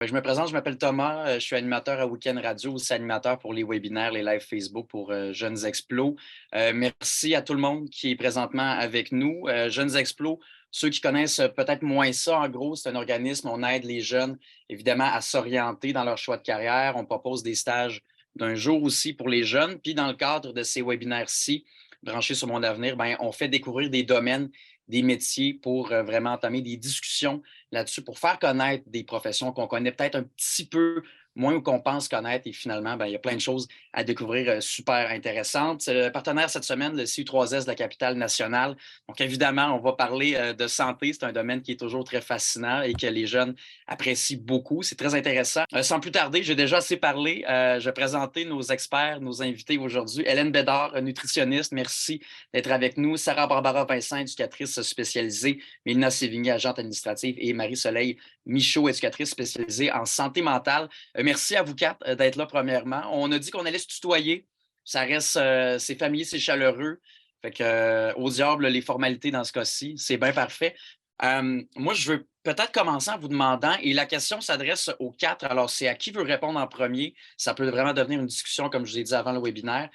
Je me présente, je m'appelle Thomas, je suis animateur à Week-end Radio, aussi animateur pour les webinaires, les lives Facebook pour Jeunes Explos. Merci à tout le monde qui est présentement avec nous. Jeunes Explos, ceux qui connaissent peut-être moins ça, en gros, c'est un organisme, on aide les jeunes évidemment à s'orienter dans leur choix de carrière. On propose des stages d'un jour aussi pour les jeunes. Puis dans le cadre de ces webinaires-ci, branchés sur mon avenir, ben, on fait découvrir des domaines, des métiers pour vraiment entamer des discussions là-dessus pour faire connaître des professions qu'on connaît peut-être un petit peu moins ou qu'on pense connaître. Et finalement, ben, il y a plein de choses à découvrir super intéressantes. C'est le partenaire cette semaine, le CU3S de la capitale nationale. Donc, évidemment, on va parler de santé. C'est un domaine qui est toujours très fascinant et que les jeunes apprécient beaucoup. C'est très intéressant. Sans plus tarder, j'ai déjà assez parlé. Je vais présenter nos experts, nos invités aujourd'hui. Hélène Bédard, nutritionniste. Merci d'être avec nous. Sarah Barbara Vincent, éducatrice spécialisée. Mélina Sévigny, agente administrative. Et Marie-Soleil Michaud, éducatrice spécialisée en santé mentale. Merci à vous quatre d'être là, premièrement. On a dit qu'on allait se tutoyer. Ça reste, c'est familier, c'est chaleureux. Fait que, au diable, les formalités dans ce cas-ci, c'est bien parfait. Moi, je veux peut-être commencer en vous demandant, et la question s'adresse aux quatre, alors c'est à qui veut répondre en premier. Ça peut vraiment devenir une discussion, comme je vous ai dit avant le webinaire.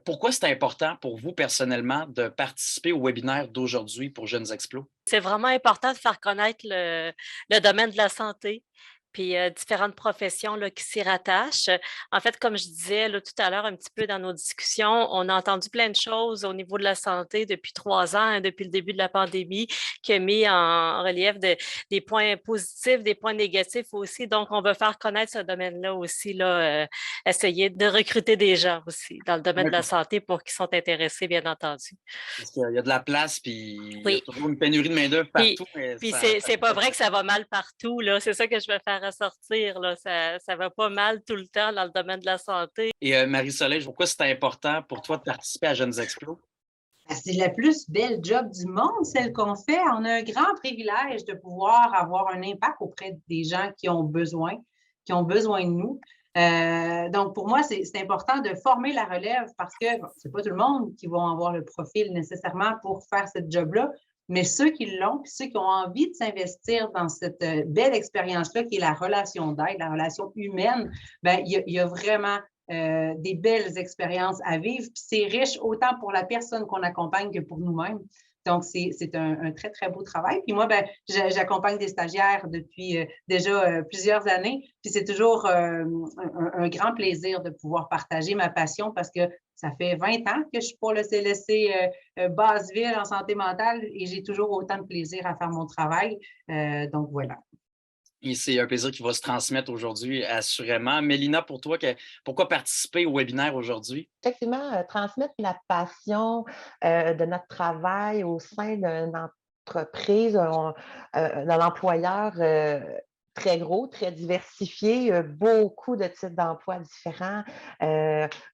Pourquoi c'est important pour vous personnellement de participer au webinaire d'aujourd'hui pour Jeunes Explos? C'est vraiment important de faire connaître le domaine de la santé, puis différentes professions là, qui s'y rattachent. En fait, comme je disais là, tout à l'heure un petit peu dans nos discussions, on a entendu plein de choses au niveau de la santé depuis 3 ans, hein, depuis le début de la pandémie, qui a mis en relief des points positifs, des points négatifs aussi. Donc, on veut faire connaître ce domaine-là aussi, là, essayer de recruter des gens aussi dans le domaine de la santé pour qui sont intéressés, bien entendu. Parce qu'il y a de la place, puis il y a Oui. toujours une pénurie de main-d'œuvre Puis partout, mais puis ça, c'est pas vrai que ça va mal partout, là. C'est ça que je veux faire ressortir, là. Ça va pas mal tout le temps dans le domaine de la santé. Et Marie-Soleil, pourquoi c'est important pour toi de participer à Jeunes Explos? C'est la plus belle job du monde, celle qu'on fait. On a un grand privilège de pouvoir avoir un impact auprès des gens qui ont besoin de nous. Donc, pour moi, c'est important de former la relève parce que bon, c'est pas tout le monde qui va avoir le profil nécessairement pour faire cette job-là, mais ceux qui l'ont, puis ceux qui ont envie de s'investir dans cette belle expérience-là qui est la relation d'aide, la relation humaine, ben, il y a vraiment des belles expériences à vivre. Puis c'est riche autant pour la personne qu'on accompagne que pour nous-mêmes. Donc, c'est un très, très beau travail. Puis moi, ben, j'accompagne des stagiaires depuis déjà plusieurs années. Puis c'est toujours un grand plaisir de pouvoir partager ma passion parce que ça fait 20 ans que je suis pour le CLSC Basseville en santé mentale et j'ai toujours autant de plaisir à faire mon travail. Donc, voilà. Et c'est un plaisir qui va se transmettre aujourd'hui, assurément. Mélina, pour toi, pourquoi participer au webinaire aujourd'hui? Effectivement, transmettre la passion, de notre travail au sein d'une entreprise, d'un employeur, très gros, très diversifié, beaucoup de types d'emplois différents,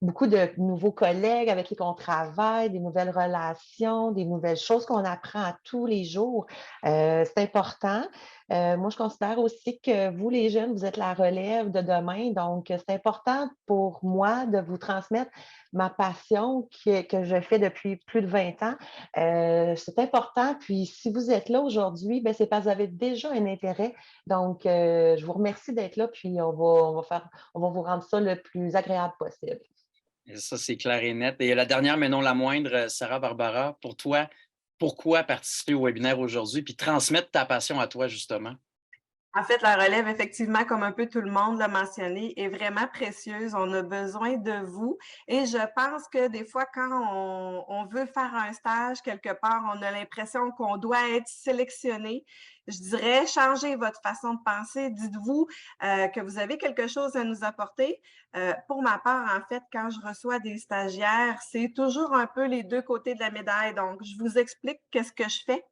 beaucoup de nouveaux collègues avec qui on travaille, des nouvelles relations, des nouvelles choses qu'on apprend à tous les jours. C'est important. Moi, je considère aussi que vous, les jeunes, vous êtes la relève de demain, donc c'est important pour moi de vous transmettre ma passion que je fais depuis plus de 20 ans. C'est important. Puis, si vous êtes là aujourd'hui, ben, c'est parce que vous avez déjà un intérêt. Donc, je vous remercie d'être là, puis on va vous rendre ça le plus agréable possible. Et ça, c'est clair et net. Et la dernière, mais non la moindre, Sarah Barbara, pour toi, pourquoi participer au webinaire aujourd'hui puis transmettre ta passion à toi, justement? En fait, la relève, effectivement, comme un peu tout le monde l'a mentionné, est vraiment précieuse. On a besoin de vous. Et je pense que des fois, quand on veut faire un stage quelque part, on a l'impression qu'on doit être sélectionné. Je dirais, changez votre façon de penser. Dites-vous que vous avez quelque chose à nous apporter. Pour ma part, en fait, quand je reçois des stagiaires, c'est toujours un peu les deux côtés de la médaille. Donc, je vous explique qu'est-ce que je fais.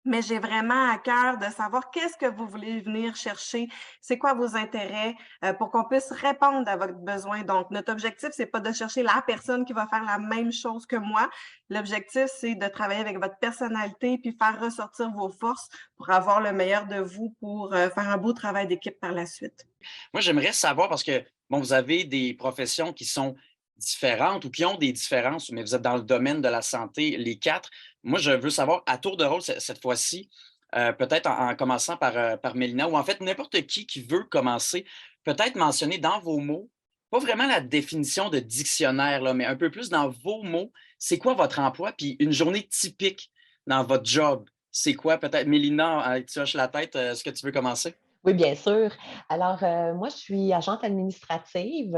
Mais j'ai vraiment à cœur de savoir qu'est-ce que vous voulez venir chercher, c'est quoi vos intérêts, pour qu'on puisse répondre à votre besoin. Donc notre objectif, c'est pas de chercher la personne qui va faire la même chose que moi. L'objectif, c'est de travailler avec votre personnalité puis faire ressortir vos forces pour avoir le meilleur de vous pour, faire un beau travail d'équipe par la suite. Moi, j'aimerais savoir parce que, bon, vous avez des professions qui sont différentes ou qui ont des différences, mais vous êtes dans le domaine de la santé, les quatre. Moi, je veux savoir, à tour de rôle, cette fois-ci, peut-être en commençant par Mélina, ou en fait n'importe qui veut commencer, peut-être mentionner dans vos mots, pas vraiment la définition de dictionnaire, là, mais un peu plus dans vos mots, c'est quoi votre emploi, puis une journée typique dans votre job, c'est quoi? Peut-être, Mélina, tu hoches la tête, est-ce que tu veux commencer? Oui, bien sûr. Alors, moi, je suis agente administrative,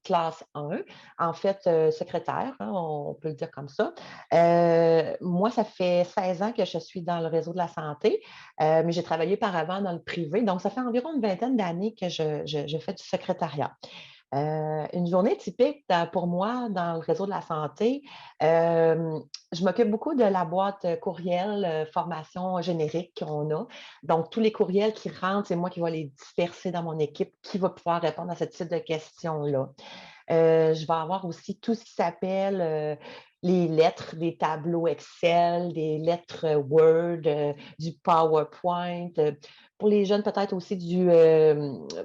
classe 1, en fait, secrétaire, hein, on peut le dire comme ça. Moi, ça fait 16 ans que je suis dans le réseau de la santé, mais j'ai travaillé auparavant dans le privé, donc ça fait environ une vingtaine d'années que je fais du secrétariat. Une journée typique pour moi dans le réseau de la santé, je m'occupe beaucoup de la boîte courriel formation générique qu'on a. Donc, tous les courriels qui rentrent, c'est moi qui vais les disperser dans mon équipe qui va pouvoir répondre à ce type de questions-là. Je vais avoir aussi tout ce qui s'appelle les lettres des tableaux Excel, des lettres Word, du PowerPoint. Pour les jeunes, peut-être aussi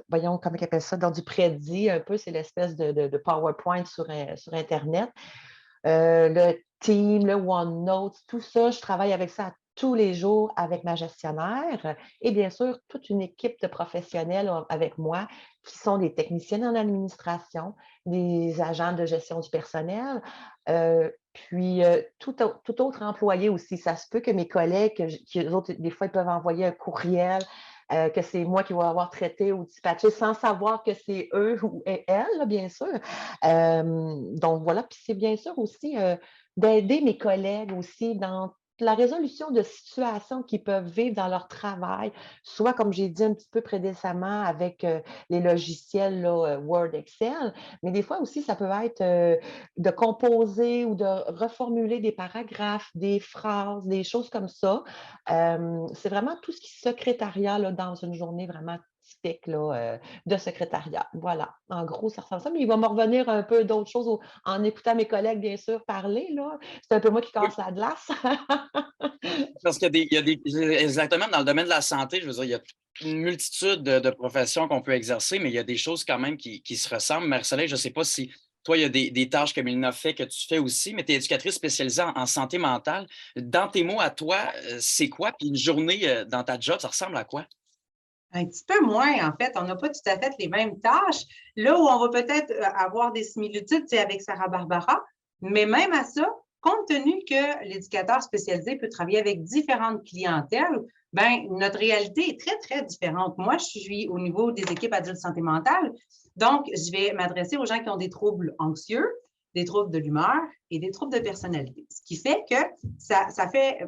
voyons, comment ils appellent ça, dans du prédit un peu, c'est l'espèce de PowerPoint sur Internet. Le Team, le OneNote, tout ça, je travaille avec ça tous les jours avec ma gestionnaire et bien sûr, toute une équipe de professionnels avec moi qui sont des techniciennes en administration, des agents de gestion du personnel, puis tout autre employé aussi. Ça se peut que mes collègues, eux autres, des fois, ils peuvent envoyer un courriel que c'est moi qui vais avoir traité ou dispatché sans savoir que c'est eux ou elles, là, bien sûr. Donc voilà, puis c'est bien sûr aussi d'aider mes collègues aussi dans la résolution de situations qu'ils peuvent vivre dans leur travail, soit comme j'ai dit un petit peu précédemment avec les logiciels là, Word, Excel, mais des fois aussi ça peut être de composer ou de reformuler des paragraphes, des phrases, des choses comme ça. C'est vraiment tout ce qui est secrétariat là, dans une journée vraiment typique là, de secrétariat. Voilà, en gros, ça ressemble à ça, mais il va me revenir un peu d'autres choses en écoutant mes collègues, bien sûr, parler. Là. C'est un peu moi qui Oui, casse la glace. parce exactement, dans le domaine de la santé, je veux dire, il y a une multitude de professions qu'on peut exercer, mais il y a des choses quand même qui se ressemblent. Marie-Soleil, je ne sais pas si toi, il y a des tâches que Mélina fait que tu fais aussi, mais tu es éducatrice spécialisée en santé mentale. Dans tes mots à toi, c'est quoi? Puis une journée dans ta job, ça ressemble à quoi? Un petit peu moins, en fait. On n'a pas tout à fait les mêmes tâches. Là où on va peut-être avoir des similitudes, c'est avec Sarah Barbara, mais même à ça, compte tenu que l'éducateur spécialisé peut travailler avec différentes clientèles, ben notre réalité est très, très différente. Moi, je suis au niveau des équipes adultes santé mentale, donc je vais m'adresser aux gens qui ont des troubles anxieux, des troubles de l'humeur et des troubles de personnalité. Ce qui fait que ça fait.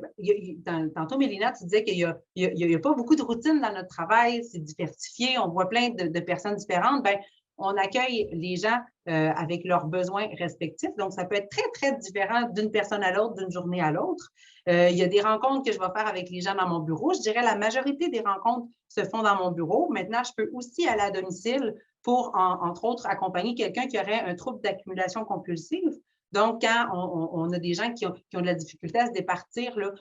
Tantôt, Mélina, tu disais qu'il n'y a pas beaucoup de routine dans notre travail, c'est diversifié, on voit plein de personnes différentes. Bien, on accueille les gens avec leurs besoins respectifs. Donc, ça peut être très, très différent d'une personne à l'autre, d'une journée à l'autre. Il y a des rencontres que je vais faire avec les gens dans mon bureau. Je dirais la majorité des rencontres se font dans mon bureau. Maintenant, je peux aussi aller à domicile pour, entre autres, accompagner quelqu'un qui aurait un trouble d'accumulation compulsive. Donc, quand on a des gens qui ont de la difficulté à se départir là,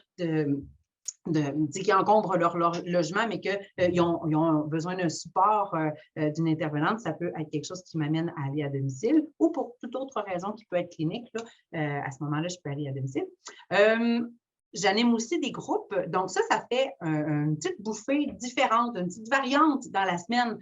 qui encombrent leur logement, mais qu'ils ont besoin d'un support d'une intervenante, ça peut être quelque chose qui m'amène à aller à domicile ou pour toute autre raison qui peut être clinique. Là, à ce moment-là, je peux aller à domicile. J'anime aussi des groupes. Donc, ça fait une petite bouffée différente, une petite variante dans la semaine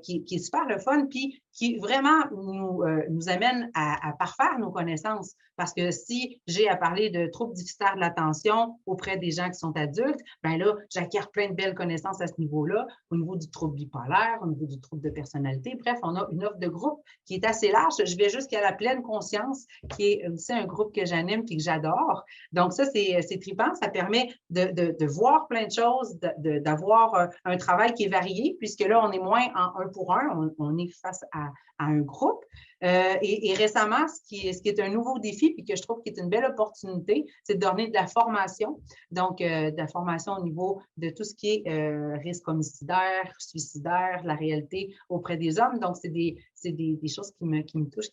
qui est super le fun, puis qui vraiment nous amène à parfaire nos connaissances. Parce que si j'ai à parler de troubles difficiles de l'attention auprès des gens qui sont adultes, bien là, j'acquiers plein de belles connaissances à ce niveau-là, au niveau du trouble bipolaire, au niveau du trouble de personnalité. Bref, on a une offre de groupe qui est assez large. Je vais jusqu'à la pleine conscience, qui est aussi un groupe que j'anime et que j'adore. Donc, ça, c'est trippant. Ça permet de voir plein de choses, d'avoir un travail qui est varié, puisque là, on est moins en un pour un, on est face à un groupe. Et récemment, ce qui est un nouveau défi, puis que je trouve qui est une belle opportunité, c'est de donner de la formation. Donc, de la formation au niveau de tout ce qui est risque homicidaire, suicidaire, la réalité auprès des hommes. Donc, c'est des choses qui me touchent,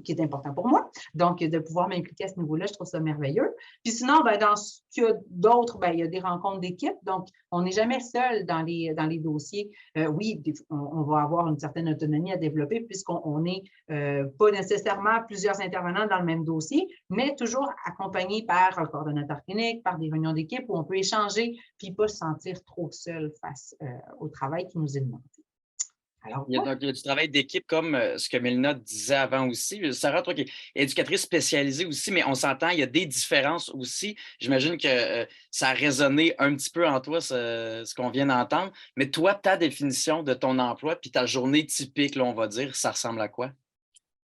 qui est important pour moi. Donc, de pouvoir m'impliquer à ce niveau-là, je trouve ça merveilleux. Puis sinon, ben, dans ce qu'il y a d'autres, ben, il y a des rencontres d'équipe. Donc, on n'est jamais seul dans les dossiers. Oui, on va avoir une certaine autonomie à développer puisqu'on n'est pas nécessairement plusieurs intervenants dans le même dossier, mais toujours accompagnés par un coordonnateur clinique, par des réunions d'équipe où on peut échanger puis pas se sentir trop seul face au travail qui nous est demandé. Alors, Il y a du travail d'équipe comme ce que Mélina disait avant aussi. Sarah, toi qui es éducatrice spécialisée aussi, mais on s'entend, il y a des différences aussi. J'imagine que ça a résonné un petit peu en toi, ce qu'on vient d'entendre. Mais toi, ta définition de ton emploi puis ta journée typique, là, on va dire, ça ressemble à quoi?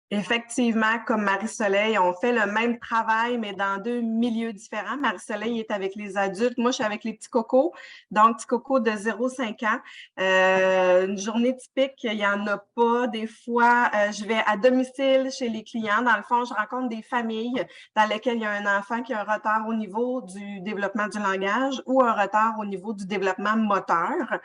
Effectivement, comme Marie-Soleil, on fait le même travail, mais dans 2 milieux différents. Marie-Soleil est avec les adultes. Moi, je suis avec les petits cocos, donc petits cocos de 0-5 ans. Une journée typique, il n'y en a pas. Des fois, je vais à domicile chez les clients. Dans le fond, je rencontre des familles dans lesquelles il y a un enfant qui a un retard au niveau du développement du langage ou un retard au niveau du développement moteur.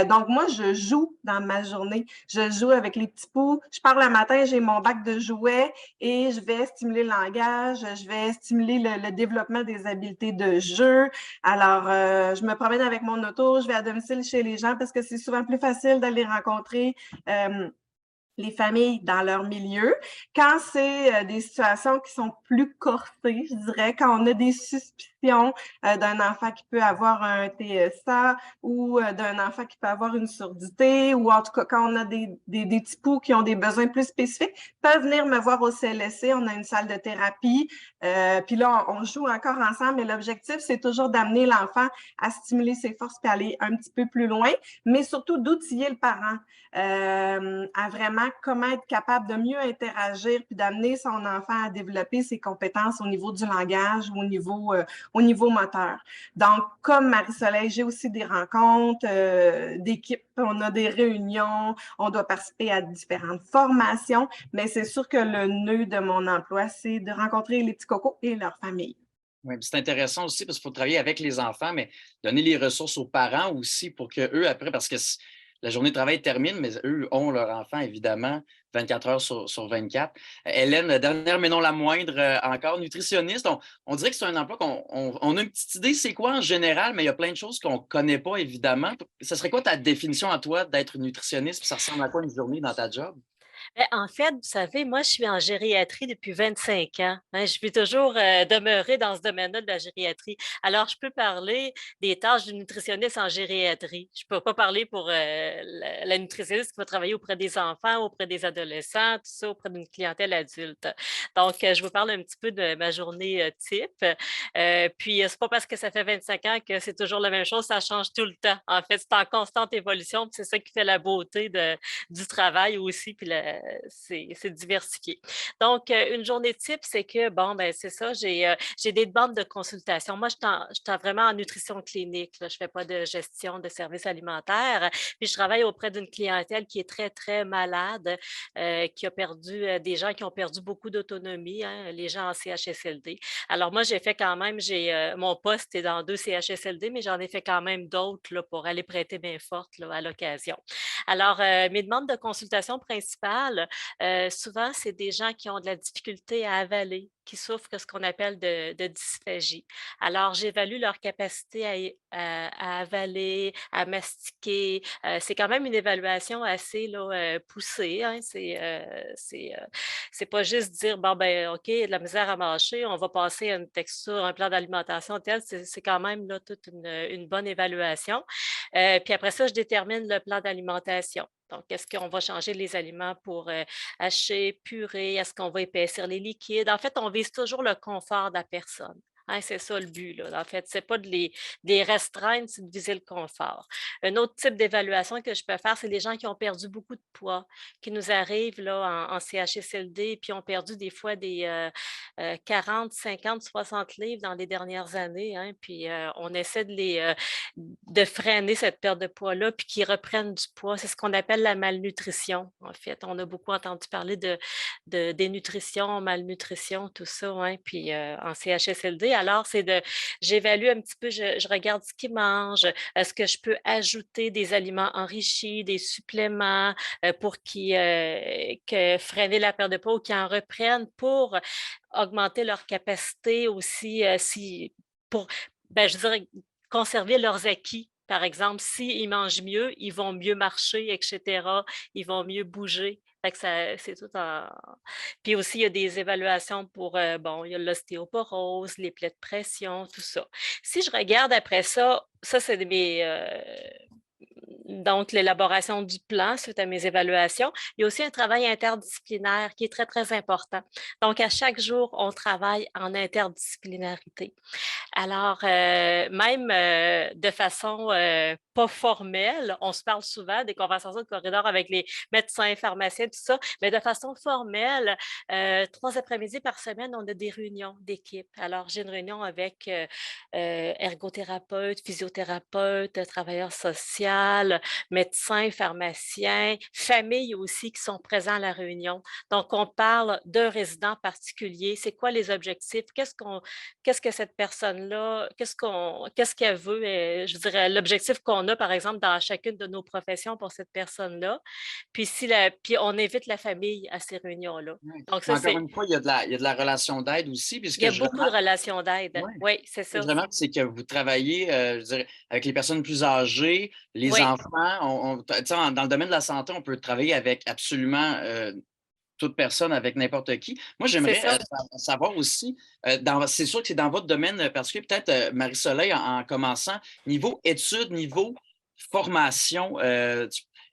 Donc, moi, je joue dans ma journée. Je joue avec les petits poux. Je pars le matin, j'ai mon bac de jouets et je vais stimuler le langage, je vais stimuler le développement des habiletés de jeu. Alors, je me promène avec mon auto, je vais à domicile chez les gens parce que c'est souvent plus facile d'aller rencontrer les familles dans leur milieu. Quand c'est des situations qui sont plus corsées, je dirais, quand on a des suspicions d'un enfant qui peut avoir un TSA ou d'un enfant qui peut avoir une surdité, ou en tout cas, quand on a des petits poux qui ont des besoins plus spécifiques, peuvent venir me voir au CLSC. On a une salle de thérapie. Puis là, on joue encore ensemble, mais l'objectif, c'est toujours d'amener l'enfant à stimuler ses forces puis aller un petit peu plus loin, mais surtout d'outiller le parent à vraiment comment être capable de mieux interagir puis d'amener son enfant à développer ses compétences au niveau du langage ou au niveau moteur. Donc, comme Marie-Soleil, j'ai aussi des rencontres d'équipe, on a des réunions, on doit participer à différentes formations, mais c'est sûr que le nœud de mon emploi, c'est de rencontrer les petits cocos et leurs familles. Oui, c'est intéressant aussi parce qu'il faut travailler avec les enfants, mais donner les ressources aux parents aussi pour qu'eux, après, parce que la journée de travail termine, mais eux ont leur enfant, évidemment, 24 heures sur 24. Hélène, dernière mais non la moindre, encore nutritionniste. On dirait que c'est un emploi on a une petite idée, c'est quoi en général, mais il y a plein de choses qu'on ne connaît pas, évidemment. Ce serait quoi ta définition à toi d'être nutritionniste? Puis ça ressemble à quoi une journée dans ta job? En fait, vous savez, moi, je suis en gériatrie depuis 25 ans. Je vais toujours demeurer dans ce domaine-là de la gériatrie. Alors, je peux parler des tâches du nutritionniste en gériatrie. Je ne peux pas parler pour la nutritionniste qui va travailler auprès des enfants, auprès des adolescents, tout ça, auprès d'une clientèle adulte. Donc, je vous parle un petit peu de ma journée type. Puis, c'est pas parce que ça fait 25 ans que c'est toujours la même chose, ça change tout le temps. En fait, c'est en constante évolution, puis c'est ça qui fait la beauté du travail aussi, puis c'est diversifié. Donc, une journée type, c'est que, bon, ben c'est ça, j'ai des demandes de consultation. Moi, je suis vraiment en nutrition clinique, là. Je ne fais pas de gestion de services alimentaires. Puis, je travaille auprès d'une clientèle qui est très, très malade, qui a perdu, des gens qui ont perdu beaucoup d'autonomie, hein, les gens en CHSLD. Alors, moi, j'ai fait quand même, mon poste est dans 2 CHSLD, mais j'en ai fait quand même d'autres là, pour aller prêter main forte là, à l'occasion. Alors, mes demandes de consultation principales, souvent, c'est des gens qui ont de la difficulté à avaler, qui souffrent de ce qu'on appelle de dysphagie. Alors, j'évalue leur capacité à avaler, à mastiquer. C'est quand même une évaluation assez là, poussée. Hein. C'est pas juste dire, bon, ben, OK, il y a de la misère à mâcher, on va passer à une texture, un plan d'alimentation tel. C'est quand même là, toute une bonne évaluation. Puis après ça, je détermine le plan d'alimentation. Donc, est-ce qu'on va changer les aliments pour hacher, purer? Est-ce qu'on va épaissir les liquides? En fait, on vise toujours le confort de la personne. Hein, c'est ça le but, là. En fait, ce n'est pas de les restreindre, c'est de viser le confort. Un autre type d'évaluation que je peux faire, c'est les gens qui ont perdu beaucoup de poids, qui nous arrivent là, en CHSLD, puis ont perdu des fois des 40, 50, 60 livres dans les dernières années. Hein, puis on essaie de freiner cette perte de poids-là, puis qu'ils reprennent du poids. C'est ce qu'on appelle la malnutrition, en fait. On a beaucoup entendu parler de dénutrition, malnutrition, tout ça, hein, puis en CHSLD. Alors, j'évalue un petit peu, je regarde ce qu'ils mangent, est-ce que je peux ajouter des aliments enrichis, des suppléments pour que freiner la perte de poids ou qu'ils en reprennent pour augmenter leur capacité aussi, pour, ben, je dirais, conserver leurs acquis. Par exemple, s'ils mangent mieux, ils vont mieux marcher, etc. Ils vont mieux bouger. Fait que c'est tout en... Puis aussi, il y a des évaluations pour, bon, il y a l'ostéoporose, les plaies de pression, tout ça. Si je regarde après ça, c'est de mes... donc, l'élaboration du plan suite à mes évaluations. Il y a aussi un travail interdisciplinaire qui est très, très important. Donc, à chaque jour, on travaille en interdisciplinarité. Alors, même de façon pas formelle, on se parle souvent des conversations de corridor avec les médecins, pharmaciens, tout ça, mais de façon formelle, 3 après-midi par semaine, on a des réunions d'équipe. Alors, j'ai une réunion avec ergothérapeute, physiothérapeute, travailleur social, médecins, pharmaciens, familles aussi qui sont présents à la réunion. Donc, on parle d'un résident particulier, c'est quoi les objectifs, qu'est-ce que cette personne-là, qu'est-ce qu'elle veut, je dirais, l'objectif qu'on a, par exemple, dans chacune de nos professions pour cette personne-là. Puis, puis on invite la famille à ces réunions-là. Ouais. Donc, ça, Encore une fois, il y a de la relation d'aide aussi, il puisque y a je beaucoup de remarque, relations d'aide. ouais, Oui, c'est ce que ça. je remarque, c'est que vous travaillez, je dirais, avec les personnes plus âgées, les Oui, enfants. Tu sais, dans le domaine de la santé, on peut travailler avec absolument toute personne, avec n'importe qui. Moi, c'est j'aimerais ça. savoir aussi, c'est sûr que c'est dans votre domaine particulier, peut-être Marie-Soleil, en commençant, niveau études, niveau formation,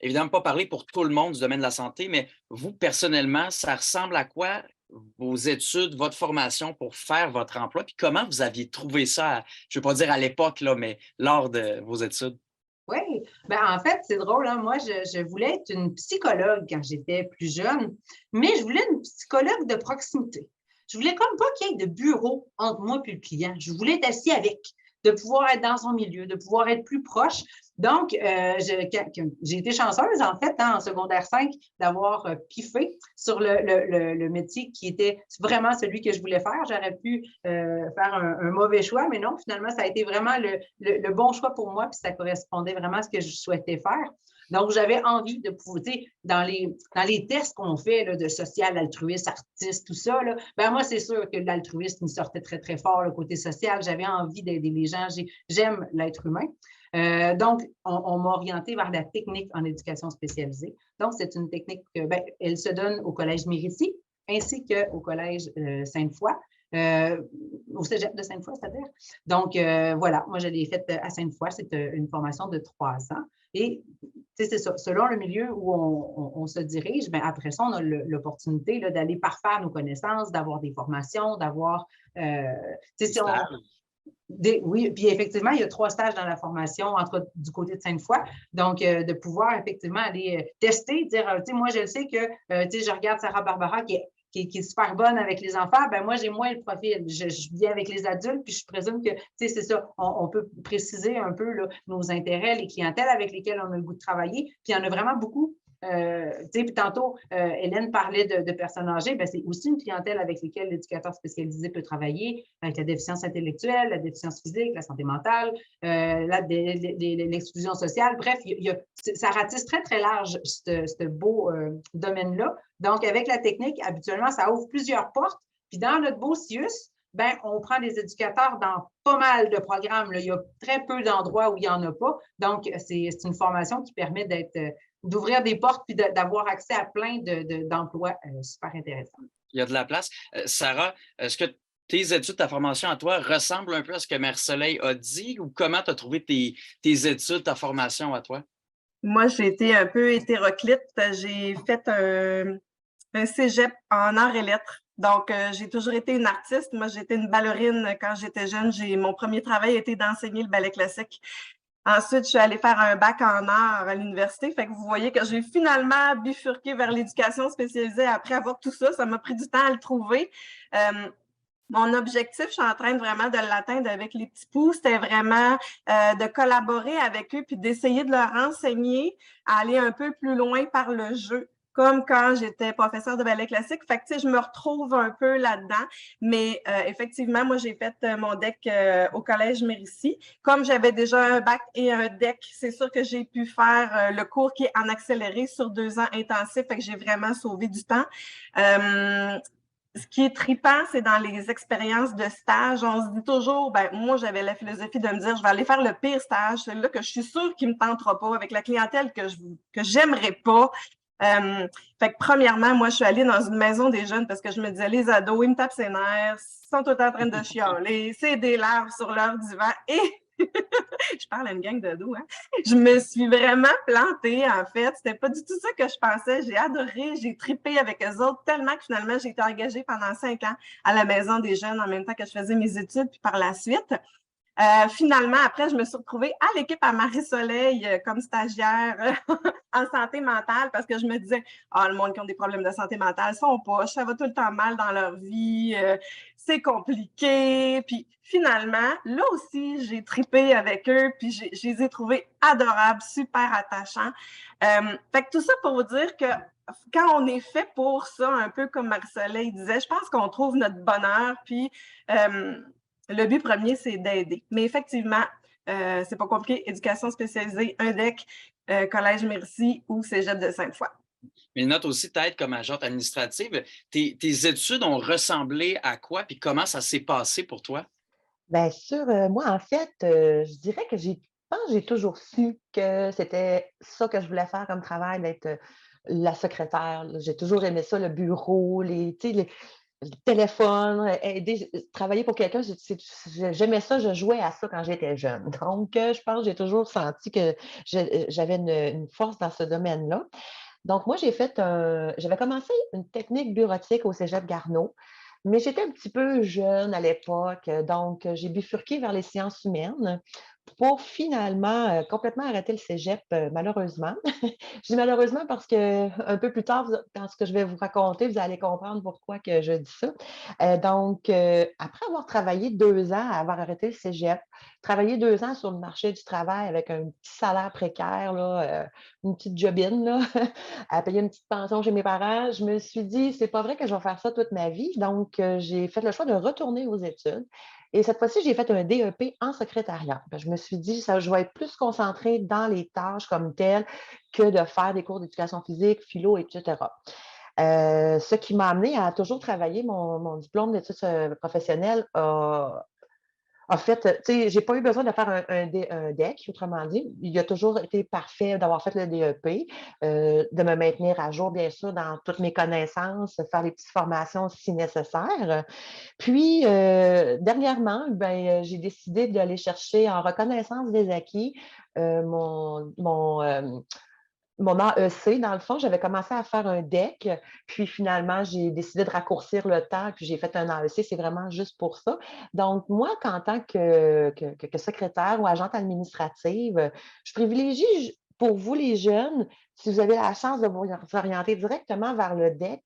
évidemment pas parler pour tout le monde du domaine de la santé, mais vous, personnellement, ça ressemble à quoi vos études, votre formation pour faire votre emploi? Puis comment vous aviez trouvé ça, je ne veux pas dire à l'époque, là, mais lors de vos études? Oui, ben en fait, c'est drôle, hein? Moi, je voulais être une psychologue quand j'étais plus jeune, mais je voulais une psychologue de proximité. Je voulais comme pas qu'il y ait de bureau entre moi et le client. Je voulais être assis avec, de pouvoir être dans son milieu, de pouvoir être plus proche. Donc, j'ai été chanceuse, en fait, hein, en secondaire 5, d'avoir piffé sur le métier qui était vraiment celui que je voulais faire. J'aurais pu faire un mauvais choix, mais non, finalement, ça a été vraiment le bon choix pour moi, puis ça correspondait vraiment à ce que je souhaitais faire. Donc, j'avais envie de pouvoir, tu sais, dans les tests qu'on fait là, de social, altruiste, artiste, tout ça, là, ben moi, c'est sûr que l'altruisme me sortait très, très fort, le côté social. J'avais envie d'aider les gens. J'aime l'être humain. Donc, on m'a orientée vers la technique en éducation spécialisée. Donc, c'est une technique, elle se donne au Collège Mérici ainsi qu'au Collège Sainte-Foy. Au cégep de Sainte-Foy, c'est-à-dire. Donc, voilà, moi, je l'ai faite à Sainte-Foy. C'est une formation de 3 ans. Et c'est ça, selon le milieu où on se dirige, bien, après ça, on a l'opportunité d'aller parfaire nos connaissances, d'avoir des formations, d'avoir... oui, puis effectivement, il y a 3 stages dans la formation du côté de Sainte-Foy. Donc, de pouvoir effectivement aller tester, dire, tu sais, moi, je le sais que, tu sais, je regarde Sarah Barbara qui est super bonne avec les enfants, ben moi, j'ai moins le profil. Je viens avec les adultes, puis je présume que, tu sais, c'est ça, on peut préciser un peu là, nos intérêts, les clientèles avec lesquelles on a le goût de travailler. Puis il y en a vraiment beaucoup. Puis tantôt, Hélène parlait de personnes âgées, ben, c'est aussi une clientèle avec laquelle l'éducateur spécialisé peut travailler, avec la déficience intellectuelle, la déficience physique, la santé mentale, l'exclusion sociale. Bref, ça ratisse très, très large, ce beau domaine-là. Donc, avec la technique, habituellement, ça ouvre plusieurs portes. Puis dans notre beau CIUS, ben, on prend des éducateurs dans pas mal de programmes. Là. Il y a très peu d'endroits où il n'y en a pas. Donc, c'est une formation qui permet d'ouvrir des portes puis d'avoir accès à plein d'emplois super intéressants. Il y a de la place. Sarah, est-ce que tes études, ta formation à toi ressemble un peu à ce que Marie-Soleil a dit ou comment tu as trouvé tes études, ta formation à toi? Moi, j'ai été un peu hétéroclite. J'ai fait un cégep en arts et lettres. Donc, j'ai toujours été une artiste. Moi, j'étais une ballerine quand j'étais jeune. Mon premier travail a été d'enseigner le ballet classique. Ensuite, je suis allée faire un bac en arts à l'université. Fait que vous voyez que j'ai finalement bifurqué vers l'éducation spécialisée après avoir tout ça. Ça m'a pris du temps à le trouver. Mon objectif, je suis en train vraiment de l'atteindre avec les petits poux, c'était vraiment de collaborer avec eux puis d'essayer de leur enseigner à aller un peu plus loin par le jeu, comme quand j'étais professeure de ballet classique. Fait que, tu sais, je me retrouve un peu là-dedans. Mais effectivement, moi, j'ai fait mon DEC au Collège Mérici. Comme j'avais déjà un bac et un DEC, c'est sûr que j'ai pu faire le cours qui est en accéléré sur 2 ans intensifs. Fait que j'ai vraiment sauvé du temps. ce qui est trippant, c'est dans les expériences de stage. On se dit toujours, ben moi, j'avais la philosophie de me dire, je vais aller faire le pire stage, celui-là que je suis sûre qu'il ne me tentera pas, avec la clientèle que j'aimerais pas. Fait que premièrement, moi, je suis allée dans une maison des jeunes parce que je me disais, les ados, ils me tapent ses nerfs, ils sont tout le temps en train de chialer, c'est des larves sur leur divan et je parle à une gang d'ados, hein? Je me suis vraiment plantée, en fait. C'était pas du tout ça que je pensais. J'ai adoré, j'ai trippé avec eux autres tellement que finalement, j'ai été engagée pendant 5 ans à la Maison des jeunes en même temps que je faisais mes études. Puis par la suite, finalement, après, je me suis retrouvée à l'équipe à Marie-Soleil comme stagiaire en santé mentale parce que je me disais, le monde qui a des problèmes de santé mentale sont poches, ça va tout le temps mal dans leur vie, c'est compliqué. Puis finalement, là aussi, j'ai trippé avec eux, puis je les ai trouvés adorables, super attachants. Fait que tout ça pour vous dire que quand on est fait pour ça, un peu comme Marie-Soleil disait, je pense qu'on trouve notre bonheur, puis le but premier, c'est d'aider. Mais effectivement, c'est pas compliqué. Éducation spécialisée, un DEC, Collège Merci ou Cégep de Sainte-Foy. Mais note aussi peut-être comme agente administrative, tes études ont ressemblé à quoi? Puis comment ça s'est passé pour toi? Bien sûr, moi, en fait, je dirais que je pense que j'ai toujours su que c'était ça que je voulais faire comme travail, d'être la secrétaire. Là. J'ai toujours aimé ça, le bureau, tu sais, le téléphone, aider, travailler pour quelqu'un. J'aimais ça, je jouais à ça quand j'étais jeune. Donc, je pense que j'ai toujours senti que j'avais une force dans ce domaine-là. Donc, moi, j'avais commencé une technique bureautique au Cégep Garneau. Mais j'étais un petit peu jeune à l'époque, donc j'ai bifurqué vers les sciences humaines pour finalement complètement arrêter le cégep, malheureusement. Je dis malheureusement parce qu'un peu plus tard, dans ce que je vais vous raconter, vous allez comprendre pourquoi que je dis ça. Donc, après avoir travaillé 2 ans, avoir arrêté le cégep, travaillé 2 ans sur le marché du travail avec un petit salaire précaire, là, une petite jobine, là, à payer une petite pension chez mes parents, je me suis dit, c'est pas vrai que je vais faire ça toute ma vie. Donc, j'ai fait le choix de retourner aux études. Et cette fois-ci, j'ai fait un DEP en secrétariat. Je me suis dit, je vais être plus concentrée dans les tâches comme telles que de faire des cours d'éducation physique, philo, etc. Ce qui m'a amené à toujours travailler mon diplôme d'études professionnelles en fait, tu sais, j'ai pas eu besoin de faire un DEC, autrement dit. Il a toujours été parfait d'avoir fait le DEP, de me maintenir à jour, bien sûr, dans toutes mes connaissances, faire les petites formations si nécessaire. Puis, dernièrement, j'ai décidé d'aller chercher en reconnaissance des acquis mon AEC, dans le fond, j'avais commencé à faire un DEC, puis finalement, j'ai décidé de raccourcir le temps, puis j'ai fait un AEC, c'est vraiment juste pour ça. Donc, moi, qu'en tant que secrétaire ou agente administrative, je privilégie pour vous, les jeunes, si vous avez la chance de vous orienter directement vers le DEC,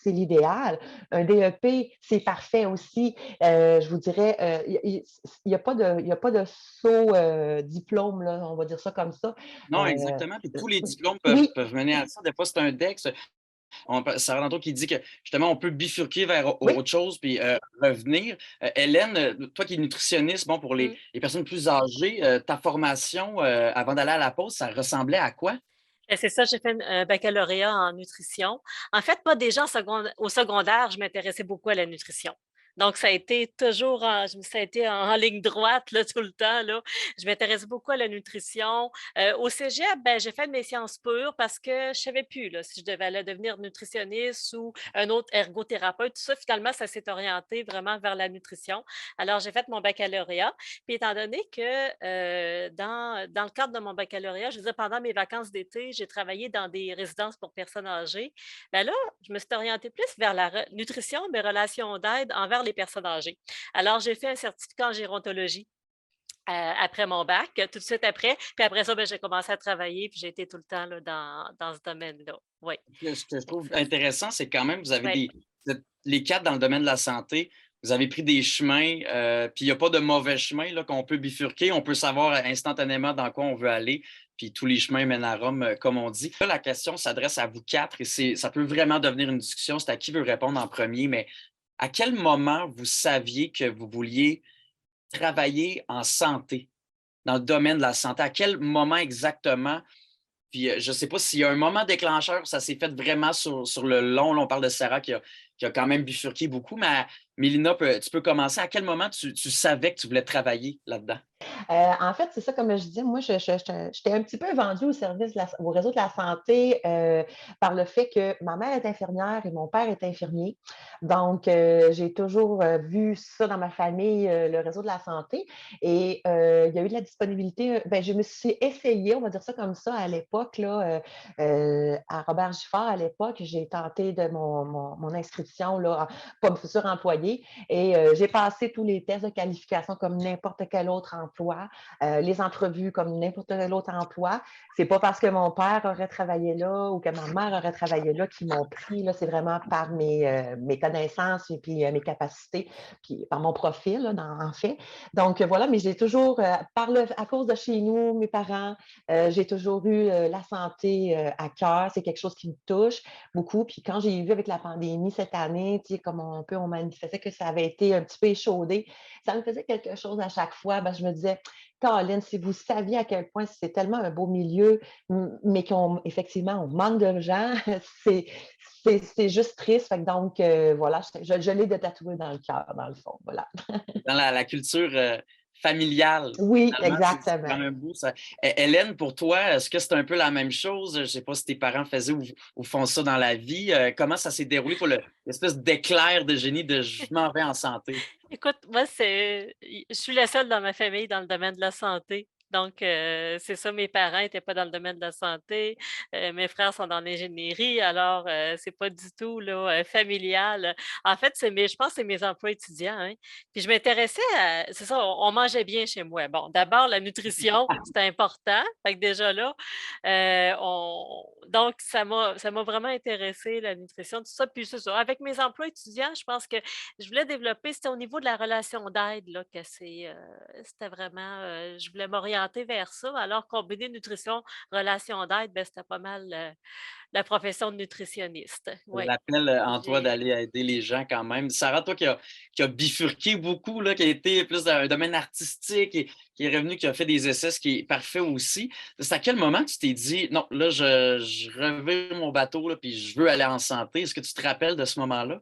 c'est l'idéal. Un DEP, c'est parfait aussi. Je vous dirais, il n'y a pas de saut diplôme, là, on va dire ça comme ça. Non, exactement. Puis tous les diplômes Oui, peuvent mener à ça. Des fois, c'est un DEX. Sarah Danto qui dit que justement, on peut bifurquer vers oui. autre chose puis revenir. Hélène, toi qui es nutritionniste, bon, pour les personnes plus âgées, ta formation avant d'aller à la pause, ça ressemblait à quoi? C'est ça, j'ai fait un baccalauréat en nutrition. En fait, moi, déjà au secondaire, je m'intéressais beaucoup à la nutrition. Donc, ça a été toujours ça a été en ligne droite là, tout le temps. Là. Je m'intéresse beaucoup à la nutrition. Au cégep, j'ai fait mes sciences pures parce que je ne savais plus là, si je devais aller devenir nutritionniste ou un autre ergothérapeute. Tout ça, finalement, ça s'est orienté vraiment vers la nutrition. Alors, j'ai fait mon baccalauréat. Puis, étant donné que dans le cadre de mon baccalauréat, je veux dire, pendant mes vacances d'été, j'ai travaillé dans des résidences pour personnes âgées. Bien là, je me suis orientée plus vers la nutrition, mes relations d'aide envers les personnes âgées. Alors, j'ai fait un certificat en gérontologie après mon bac, tout de suite après. Puis après ça, j'ai commencé à travailler, puis j'ai été tout le temps là, dans ce domaine-là. Oui. Ce que je trouve intéressant, c'est quand même, vous avez Ouais. vous êtes les quatre dans le domaine de la santé. Vous avez pris des chemins, puis il n'y a pas de mauvais chemin là, qu'on peut bifurquer. On peut savoir instantanément dans quoi on veut aller, puis tous les chemins mènent à Rome, comme on dit. Là, la question s'adresse à vous quatre et ça peut vraiment devenir une discussion. C'est à qui veut répondre en premier, mais à quel moment vous saviez que vous vouliez travailler en santé, dans le domaine de la santé? À quel moment exactement Puis je ne sais pas s'il y a un moment déclencheur, ça s'est fait vraiment sur le long. Là, on parle de Sarah qui a quand même bifurqué beaucoup, mais Mélina, tu peux commencer. À quel moment tu savais que tu voulais travailler là-dedans? En fait, c'est ça, comme je disais, moi, j'étais un petit peu vendue au service au réseau de la santé par le fait que ma mère est infirmière et mon père est infirmier. Donc, j'ai toujours vu ça dans ma famille, le réseau de la santé. Et il y a eu de la disponibilité. Ben, je me suis essayée, on va dire ça comme ça, à l'époque, là, à Robert Giffard, à l'époque, j'ai tenté de mon inscription, là, comme futur employé. Et j'ai passé tous les tests de qualification comme n'importe quel autre emploi, les entrevues comme n'importe quel autre emploi. C'est pas parce que mon père aurait travaillé là ou que ma mère aurait travaillé là qu'ils m'ont pris. Là, c'est vraiment par mes connaissances et puis mes capacités, puis par mon profil, là, en fait. Donc voilà, mais j'ai toujours, à cause de chez nous, mes parents, j'ai toujours eu la santé à cœur. C'est quelque chose qui me touche beaucoup. Puis quand j'ai vu avec la pandémie cette année, tu sais, comme on manifestait que ça avait été un petit peu échaudé, ça me faisait quelque chose à chaque fois. Ben, je me disais, Caroline, si vous saviez à quel point c'est tellement un beau milieu, mais effectivement, on manque de gens, c'est juste triste. Fait que donc, voilà, je l'ai de tatouer dans le cœur, dans le fond. Voilà. Dans la culture familiale, Oui, finalement, c'est exactement. quand même beau. Ça. Hélène, pour toi, est-ce que c'est un peu la même chose? Je ne sais pas si tes parents faisaient ou font ça dans la vie. Comment ça s'est déroulé, toi, l'espèce d'éclair de génie de je m'en vais en santé? Écoute, moi, je suis la seule dans ma famille dans le domaine de la santé. Donc, c'est ça, mes parents n'étaient pas dans le domaine de la santé, mes frères sont dans l'ingénierie, alors c'est pas du tout là, familial. En fait, je pense que c'est mes emplois étudiants, hein. Puis je m'intéressais c'est ça, on mangeait bien chez moi. Bon, d'abord, la nutrition, c'était important. Fait que déjà là, donc ça m'a vraiment intéressée, la nutrition, tout ça. Puis c'est ça, avec mes emplois étudiants, je pense que je voulais développer, c'était au niveau de la relation d'aide là, que c'était vraiment, je voulais m'orienter vers ça. Alors, combiner nutrition, relation d'aide, ben, c'était pas mal la profession de nutritionniste. Oui. L'appel en toi J'ai d'aller aider les gens quand même. Sarah, toi qui a bifurqué beaucoup, là, qui a été plus dans un domaine artistique et qui est revenu, qui a fait des essais, ce qui est parfait aussi. C'est à quel moment tu t'es dit, non, là, je revire mon bateau, là, puis je veux aller en santé. Est-ce que tu te rappelles de ce moment-là?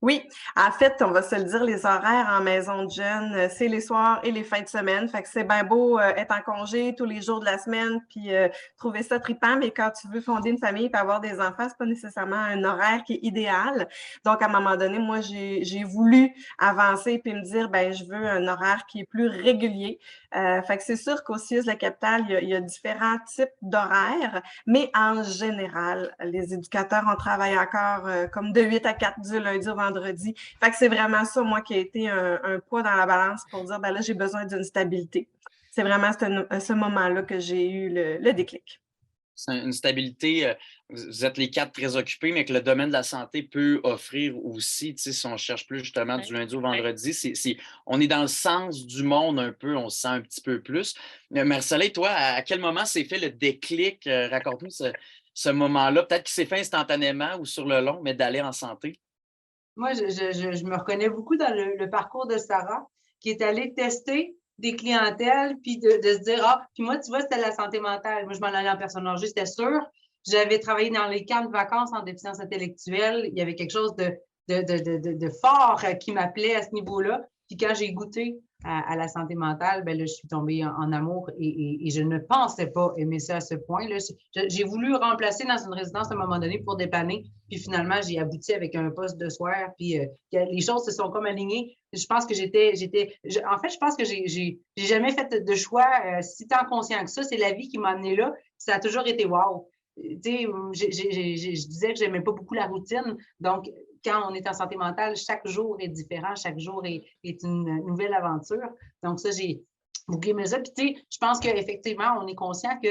Oui, en fait, on va se le dire, les horaires en maison de jeunes, c'est les soirs et les fins de semaine. Fait que c'est bien beau être en congé tous les jours de la semaine, puis trouver ça trippant, mais quand tu veux fonder une famille et avoir des enfants, c'est pas nécessairement un horaire qui est idéal. Donc, à un moment donné, moi, j'ai voulu avancer puis me dire, ben, je veux un horaire qui est plus régulier. Fait que c'est sûr qu'au CIUS de la capitale, il y a différents types d'horaires, mais en général, les éducateurs, on travaille encore comme de 8 à 4 du lundi au vendredi. Fait que c'est vraiment ça, moi, qui a été un poids dans la balance pour dire, ben là, j'ai besoin d'une stabilité. C'est vraiment à ce moment-là que j'ai eu le déclic. C'est une stabilité, vous êtes les quatre très occupés, mais que le domaine de la santé peut offrir aussi, tu sais, si on cherche plus justement du ouais. lundi au vendredi, on est dans le sens du monde un peu, on se sent un petit peu plus. Marcella, toi, à quel moment s'est fait le déclic? Raconte-nous ce moment-là, peut-être qu'il s'est fait instantanément ou sur le long, mais d'aller en santé. Moi, je me reconnais beaucoup dans le parcours de Sarah, qui est allée tester des clientèles, puis de se dire, ah, puis moi, tu vois, c'était la santé mentale. Moi, je m'en allais en personne âgée, c'était sûr. J'avais travaillé dans les camps de vacances en déficience intellectuelle. Il y avait quelque chose de fort qui m'appelait à ce niveau-là. Puis quand j'ai goûté à la santé mentale, ben là, je suis tombée en amour et je ne pensais pas aimer ça à ce point. Là. J'ai voulu remplacer dans une résidence à un moment donné pour dépanner. Puis finalement, j'ai abouti avec un poste de soir. Puis les choses se sont comme alignées. Je pense que en fait, je pense que j'ai jamais fait de choix si tant conscient que ça. C'est la vie qui m'a amené là. Ça a toujours été wow. Tu sais, je disais que j'aimais pas beaucoup la routine. Donc, quand on est en santé mentale, chaque jour est différent, chaque jour est une nouvelle aventure. Donc, ça, j'ai bouclé ça. Puis, tu sais, je pense qu'effectivement, on est conscient que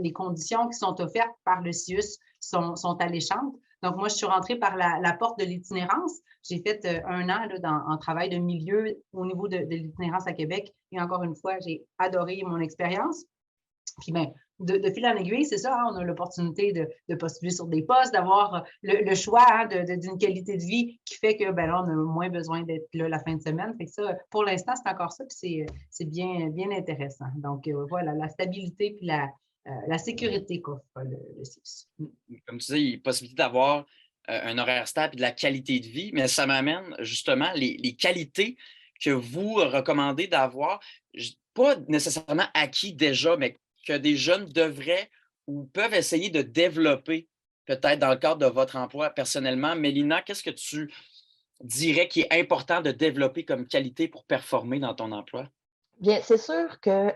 les conditions qui sont offertes par le CIUS sont alléchantes. Donc, moi, je suis rentrée par la porte de l'itinérance. J'ai fait un an là, en travail de milieu au niveau de l'itinérance à Québec. Et encore une fois, j'ai adoré mon expérience. Puis, ben, de fil en aiguille, c'est ça, hein, on a l'opportunité de postuler sur des postes, d'avoir le choix hein, d'une qualité de vie qui fait que ben là, on a moins besoin d'être là la fin de semaine. Fait que ça, pour l'instant, c'est encore ça, puis c'est bien, bien intéressant. Donc, voilà, la stabilité puis la sécurité qu'offre le CIUS. Comme tu disais, il y a possibilité d'avoir un horaire stable et de la qualité de vie, mais ça m'amène justement les qualités que vous recommandez d'avoir, pas nécessairement acquis déjà, mais que des jeunes devraient ou peuvent essayer de développer peut-être dans le cadre de votre emploi personnellement. Mélina, qu'est-ce que tu dirais qui est important de développer comme qualité pour performer dans ton emploi? Bien, c'est sûr que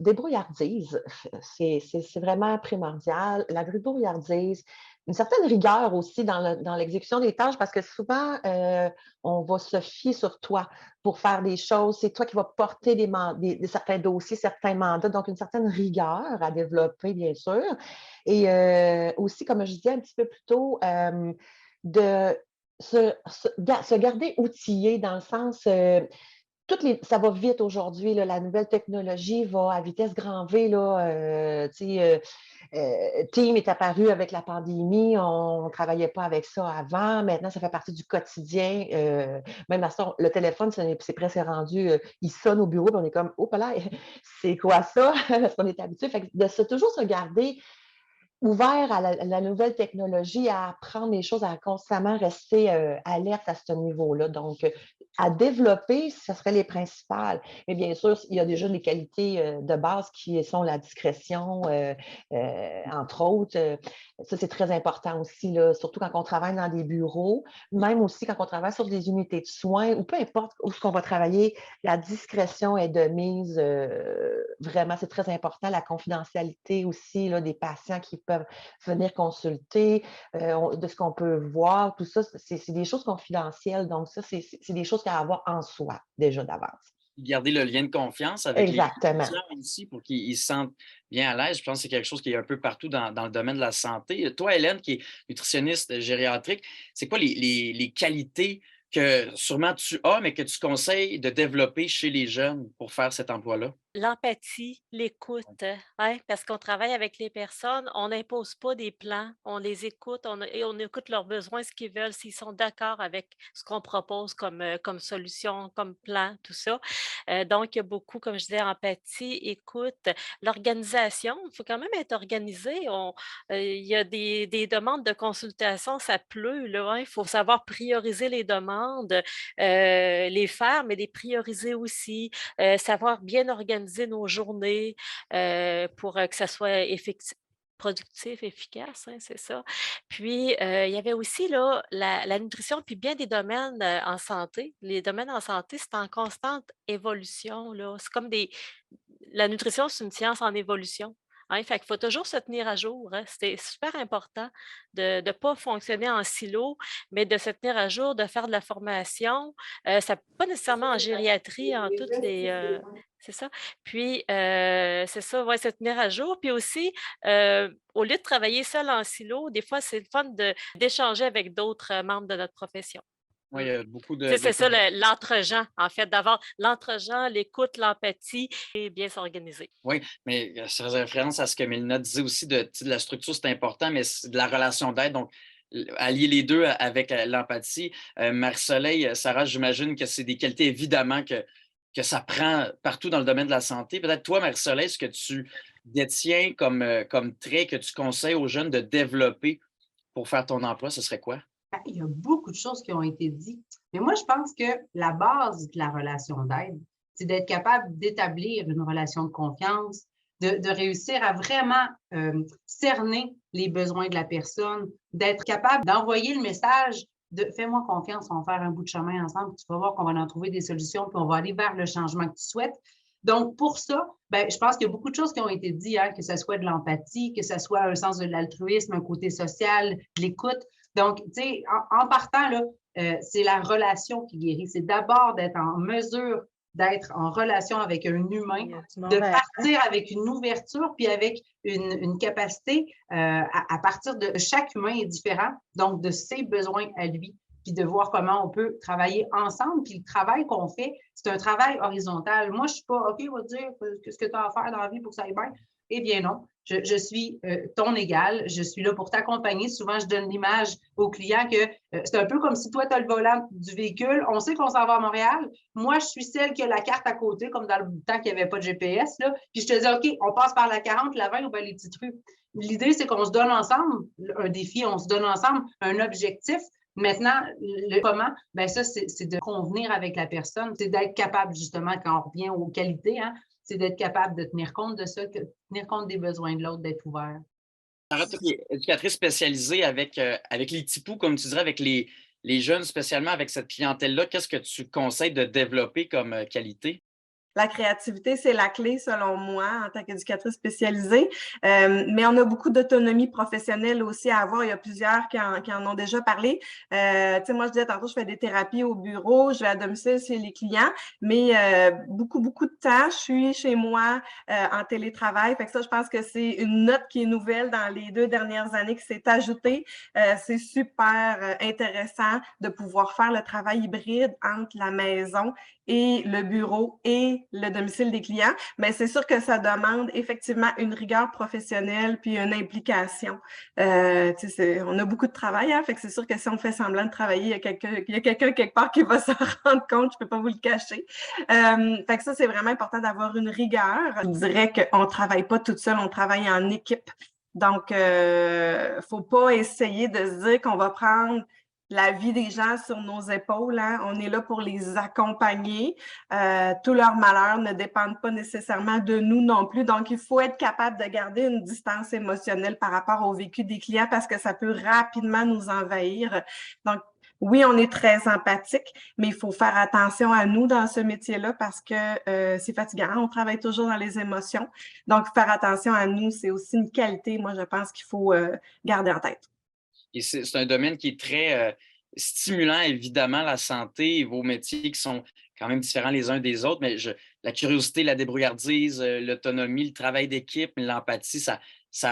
débrouillardise, c'est vraiment primordial. La débrouillardise, une certaine rigueur aussi dans l'exécution des tâches, parce que souvent, on va se fier sur toi pour faire des choses. C'est toi qui vas porter certains dossiers, certains mandats, donc une certaine rigueur à développer, bien sûr. Et aussi, comme je disais un petit peu plus tôt, de se garder outillé dans le sens ça va vite aujourd'hui, là, la nouvelle technologie va à vitesse grand V. Là, Team est apparu avec la pandémie, on ne travaillait pas avec ça avant, maintenant ça fait partie du quotidien. Même à ça, le téléphone, c'est presque rendu, il sonne au bureau, on est comme, oh là, c'est quoi ça? Parce qu'on est habitué. Fait que toujours se garder ouvert à la nouvelle technologie, à apprendre les choses, à constamment rester alerte à ce niveau-là. Donc, à développer, ce serait les principales. Mais bien sûr, il y a déjà des qualités de base qui sont la discrétion, entre autres. Ça, c'est très important aussi, là, surtout quand on travaille dans des bureaux, même aussi quand on travaille sur des unités de soins, ou peu importe où ce qu'on va travailler, la discrétion est de mise. Vraiment, c'est très important. La confidentialité aussi là, des patients qui peuvent venir consulter, de ce qu'on peut voir, tout ça, c'est des choses confidentielles. Donc, ça, c'est des choses qu'à avoir en soi, déjà d'avance. Garder le lien de confiance avec les Exactement. gens aussi pour qu'ils se sentent bien à l'aise. Je pense que c'est quelque chose qui est un peu partout dans le domaine de la santé. Toi, Hélène, qui est nutritionniste gériatrique, c'est quoi les qualités que sûrement tu as, mais que tu conseilles de développer chez les jeunes pour faire cet emploi-là? L'empathie, l'écoute, hein, parce qu'on travaille avec les personnes, on n'impose pas des plans, on les écoute, et on écoute leurs besoins, ce qu'ils veulent, s'ils sont d'accord avec ce qu'on propose comme solution, comme plan, tout ça. Donc, il y a beaucoup, comme je disais, empathie, écoute, l'organisation, il faut quand même être organisé. Il y a des demandes de consultation, ça pleut, là, hein, il faut savoir prioriser les demandes, les faire, mais les prioriser aussi, savoir bien organiser nos journées pour que ça soit productif, efficace, hein, c'est ça. Puis, il y avait aussi là, la nutrition, puis bien des domaines en santé. Les domaines en santé, c'est en constante évolution. Là. C'est comme la nutrition, c'est une science en évolution. Hein, fait qu'il faut toujours se tenir à jour. Hein. C'est super important de ne pas fonctionner en silo, mais de se tenir à jour, de faire de la formation. Ça pas nécessairement en gériatrie, en toutes les. C'est ça. Puis, c'est ça, ouais, se tenir à jour. Puis aussi, au lieu de travailler seul en silo, des fois, c'est le fun d'échanger avec d'autres membres de notre profession. Oui, il y a beaucoup C'est ça, l'entre-gens, en fait, d'avoir l'entre-gens, l'écoute, l'empathie et bien s'organiser. Oui, mais ça faisait référence à ce que Mélina disait aussi de la structure, c'est important, mais c'est de la relation d'aide. Donc, allier les deux avec l'empathie. Marie-Soleil, Sarah, j'imagine que c'est des qualités évidemment que ça prend partout dans le domaine de la santé. Peut-être toi, Marie-Soleil, ce que tu détiens comme trait que tu conseilles aux jeunes de développer pour faire ton emploi, ce serait quoi? Il y a beaucoup de choses qui ont été dites. Mais moi, je pense que la base de la relation d'aide, c'est d'être capable d'établir une relation de confiance, de réussir à vraiment cerner les besoins de la personne, d'être capable d'envoyer le message de « fais-moi confiance, on va faire un bout de chemin ensemble, tu vas voir qu'on va en trouver des solutions, puis on va aller vers le changement que tu souhaites ». Donc, pour ça, je pense qu'il y a beaucoup de choses qui ont été dites, hein, que ce soit de l'empathie, que ce soit un sens de l'altruisme, un côté social, de l'écoute. Donc, tu sais, en partant, là, c'est la relation qui guérit. C'est d'abord d'être en mesure d'être en relation avec un humain, de partir avec une ouverture, puis avec une capacité à partir de chaque humain est différent, donc de ses besoins à lui, puis de voir comment on peut travailler ensemble. Puis le travail qu'on fait, c'est un travail horizontal. Moi, je ne suis pas, OK, on va te dire ce que tu as à faire dans la vie pour que ça aille bien. Eh bien non, je suis ton égal, je suis là pour t'accompagner. Souvent, je donne l'image aux clients que c'est un peu comme si toi, tu as le volant du véhicule. On sait qu'on s'en va à Montréal. Moi, je suis celle qui a la carte à côté, comme dans le temps qu'il n'y avait pas de GPS. Là. Puis je te dis, OK, on passe par la 40, la 20 ou bien les petites rues. L'idée, c'est qu'on se donne ensemble un défi, on se donne ensemble un objectif. Maintenant, le comment, ben ça, c'est de convenir avec la personne, c'est d'être capable, justement, quand on revient aux qualités, hein, c'est d'être capable de tenir compte de ça, tenir compte des besoins de l'autre, d'être ouvert. Sarah, toi qui es éducatrice spécialisée avec les tipous, comme tu dirais, avec les jeunes, spécialement avec cette clientèle-là, qu'est-ce que tu conseilles de développer comme qualité? La créativité, c'est la clé, selon moi, en tant qu'éducatrice spécialisée. Mais on a beaucoup d'autonomie professionnelle aussi à avoir. Il y a plusieurs qui en ont déjà parlé. Tu sais, moi, je disais tantôt, je fais des thérapies au bureau, je vais à domicile chez les clients, mais beaucoup de temps, je suis chez moi en télétravail. Fait que ça, je pense que c'est une note qui est nouvelle dans les 2 dernières années qui s'est ajoutée. C'est super intéressant de pouvoir faire le travail hybride entre la maison et le bureau et le domicile des clients, mais c'est sûr que ça demande effectivement une rigueur professionnelle puis une implication. On a beaucoup de travail, hein, fait que c'est sûr que si on fait semblant de travailler, il y a quelqu'un quelque part qui va s'en rendre compte, je peux pas vous le cacher. Fait que ça, c'est vraiment important d'avoir une rigueur. Je dirais qu'on travaille pas toute seule, on travaille en équipe. Donc, faut pas essayer de se dire qu'on va prendre la vie des gens sur nos épaules. Hein. On est là pour les accompagner. Tous leurs malheurs ne dépendent pas nécessairement de nous non plus. Donc, il faut être capable de garder une distance émotionnelle par rapport au vécu des clients parce que ça peut rapidement nous envahir. Donc, oui, on est très empathique, mais il faut faire attention à nous dans ce métier-là parce que c'est fatigant. On travaille toujours dans les émotions. Donc, faire attention à nous, c'est aussi une qualité, moi, je pense qu'il faut garder en tête. Et c'est un domaine qui est très stimulant, évidemment, la santé et vos métiers qui sont quand même différents les uns des autres, mais la curiosité, la débrouillardise, l'autonomie, le travail d'équipe, l'empathie, ça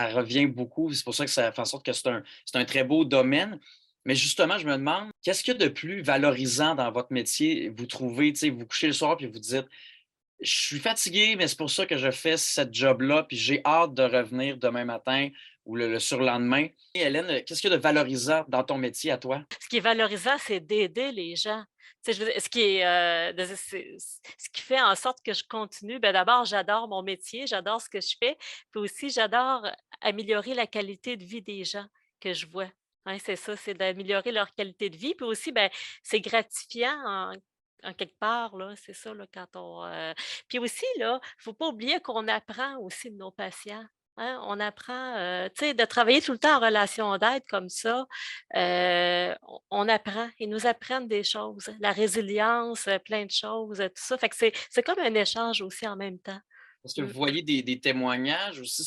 revient beaucoup. C'est pour ça que ça fait en sorte que c'est un très beau domaine. Mais justement, je me demande, qu'est-ce qu'il y a de plus valorisant dans votre métier? Vous trouvez, tu sais, vous couchez le soir puis vous dites, je suis fatigué, mais c'est pour ça que je fais cette job-là, puis j'ai hâte de revenir demain matin ou le surlendemain. Et Hélène, qu'est-ce qu'il y a de valorisant dans ton métier à toi? Ce qui est valorisant, c'est d'aider les gens. Tu sais, je veux dire, ce qui fait en sorte que je continue, ben d'abord, j'adore mon métier, j'adore ce que je fais, puis aussi, j'adore améliorer la qualité de vie des gens que je vois. Hein, c'est ça, c'est d'améliorer leur qualité de vie. Puis aussi, ben, c'est gratifiant en quelque part, là, c'est ça, là, quand on. Puis aussi, là, il ne faut pas oublier qu'on apprend aussi de nos patients. Hein, on apprend, tu sais, de travailler tout le temps en relation d'aide comme ça, on apprend. Ils nous apprennent des choses, la résilience, plein de choses, tout ça. Fait que c'est comme un échange aussi en même temps. Est-ce que Mmh. vous voyez des témoignages aussi?